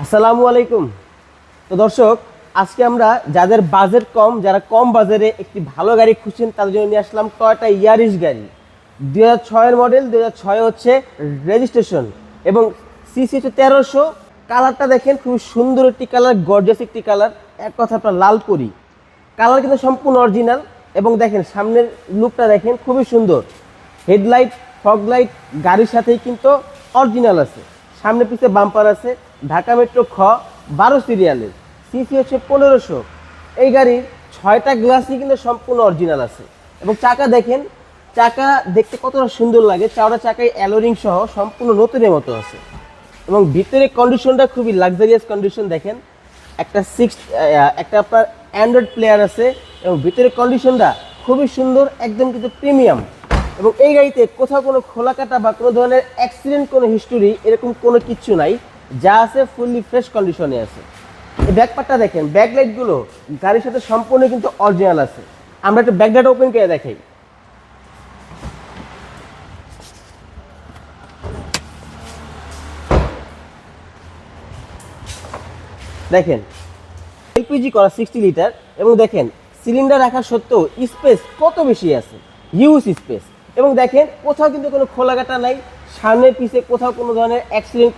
আসসালামু আলাইকুম। তো দর্শক, আজকে আমরা যাদের বাজেট কম, যারা কম বাজারে একটি ভালো গাড়ি খুঁজছেন তাদের জন্য নিয়ে আসলাম টয়োটা ইয়ারিস গাড়ি। 2006-এর মডেল, 2006 হচ্ছে রেজিস্ট্রেশন এবং সিসি হচ্ছে 1300। কালারটা দেখেন, খুবই সুন্দর একটি কালার, গর্জিয়াস একটি কালার। এক কথা আপনার লাল পরি কালার কিন্তু সম্পূর্ণ অরিজিনাল। এবং দেখেন সামনের লুকটা দেখেন, খুবই সুন্দর। হেডলাইট, ফগ লাইট গাড়ির সাথেই কিন্তু অরিজিনাল আছে। সামনে পিছে বাম্পার আছে। ঢাকা মেট্রো 12 সিরিয়ালের, সিসি হচ্ছে 1500। এই গাড়ির 6টা গ্লাসই কিন্তু সম্পূর্ণ অরিজিনাল আছে। এবং চাকা দেখেন, চাকা দেখতে কতটা সুন্দর লাগে, চাওড়া চাকায় অ্যালোরিং সহ সম্পূর্ণ নতুনের মতো আছে। এবং ভিতরে কন্ডিশনটা খুবই লাক্সারিয়াস কন্ডিশন। দেখেন একটা আপনার অ্যান্ড্রয়েড প্লেয়ার আছে এবং ভিতরে কন্ডিশনটা খুবই সুন্দর, একদম কিন্তু প্রিমিয়াম। এবং এই গাড়িতে কোথাও কোনো খোলা কাটা বা কোনো ধরনের অ্যাক্সিডেন্ট, কোনো হিস্টোরি এরকম কোনো কিছু নাই, যা আছে ফুললি ফ্রেশ কন্ডিশনে আছে। এই ব্যাকপার্টটা দেখেন, ব্যাকলাইটগুলো গাড়ির সাথে সম্পূর্ণ কিন্তু অরিজিনাল আছে। আমরা একটা ব্যাকলাইট ওপেন করে দেখাই। দেখেন এলপিজি করা 60 লিটার এবং দেখেন সিলিন্ডার রাখার সত্ত্বেও স্পেস কত বেশি আছে, হিউজ স্পেস। এবং দেখেন কোথাও কিন্তু কোনো খোলাঘাটা নাই, সামনে পিছে কোথাও কোনো ধরনের অ্যাক্সিডেন্ট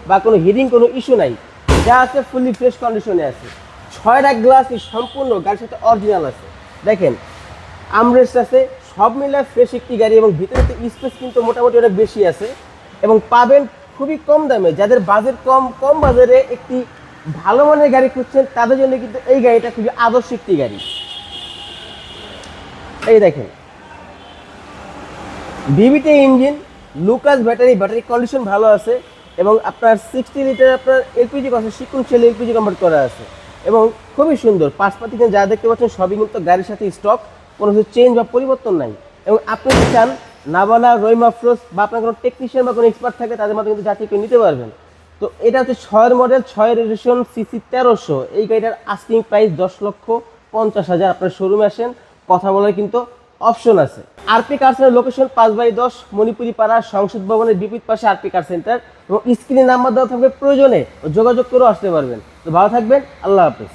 বা কোনো হিটিং কোনো ইস্যু নাই, যা আছে ফুললি ফ্রেশ কন্ডিশনে আছে। 6টা গ্লাসই সম্পূর্ণ গাড়ির সাথে অরিজিনাল আছে। দেখেন আমরেস্ট আছে, সব মিলে ফ্রেশ একটি গাড়ি। এবং ভিতরে তো স্পেস কিন্তু মোটামুটি অনেক বেশি আছে এবং পাবেন খুবই কম দামে। যাদের বাজেট কম, কম বাজারে একটি ভালো মানের গাড়ি খুঁজছেন তাদের জন্য কিন্তু এই গাড়িটা খুবই আদর্শ একটি গাড়ি। এই দেখেন VVT engine, Lucas battery condition ভালো আছে। এবং আপনার 60 লিটার আপনার এলপিজি আছে, সিকুয়েন্সিয়াল এলপিজি কনভার্ট করা আছে এবং খুবই সুন্দর। পাশপাতি যা দেখতে পাচ্ছেন সবই কিন্তু গাড়ির সাথে স্টক, কোনো কিছু চেঞ্জ বা পরিবর্তন নাই। এবং আপনি যদি চান নাভানা, রহিমা ফ্রোস বা আপনার কোনো টেকনিশিয়ান বা কোনো এক্সপার্ট থাকে, তাদের মাধ্যমে কিন্তু যাচাই করে নিতে পারবেন। তো এটা হচ্ছে 6-এর মডেল, 6-এর রেজিস্ট্রেশন, সিসি 1300। এই গাড়িটার আস্কিং প্রাইস 10,50,000। আপনার শোরুমে আসেন, কথা বলার কিন্তু অপশন আছে। আরপি কার সেন্টার লোকেশন 5/10 মণিপুরি পাড়া, সংসদ ভবনের বিপরীত পাশে আরপি কার সেন্টার। এবং স্ক্রিনে নাম্বার দেওয়া থাকবে, প্রয়োজনে যোগাযোগ করেও আসতে পারবেন। তো ভালো থাকবেন, আল্লাহ হাফেজ।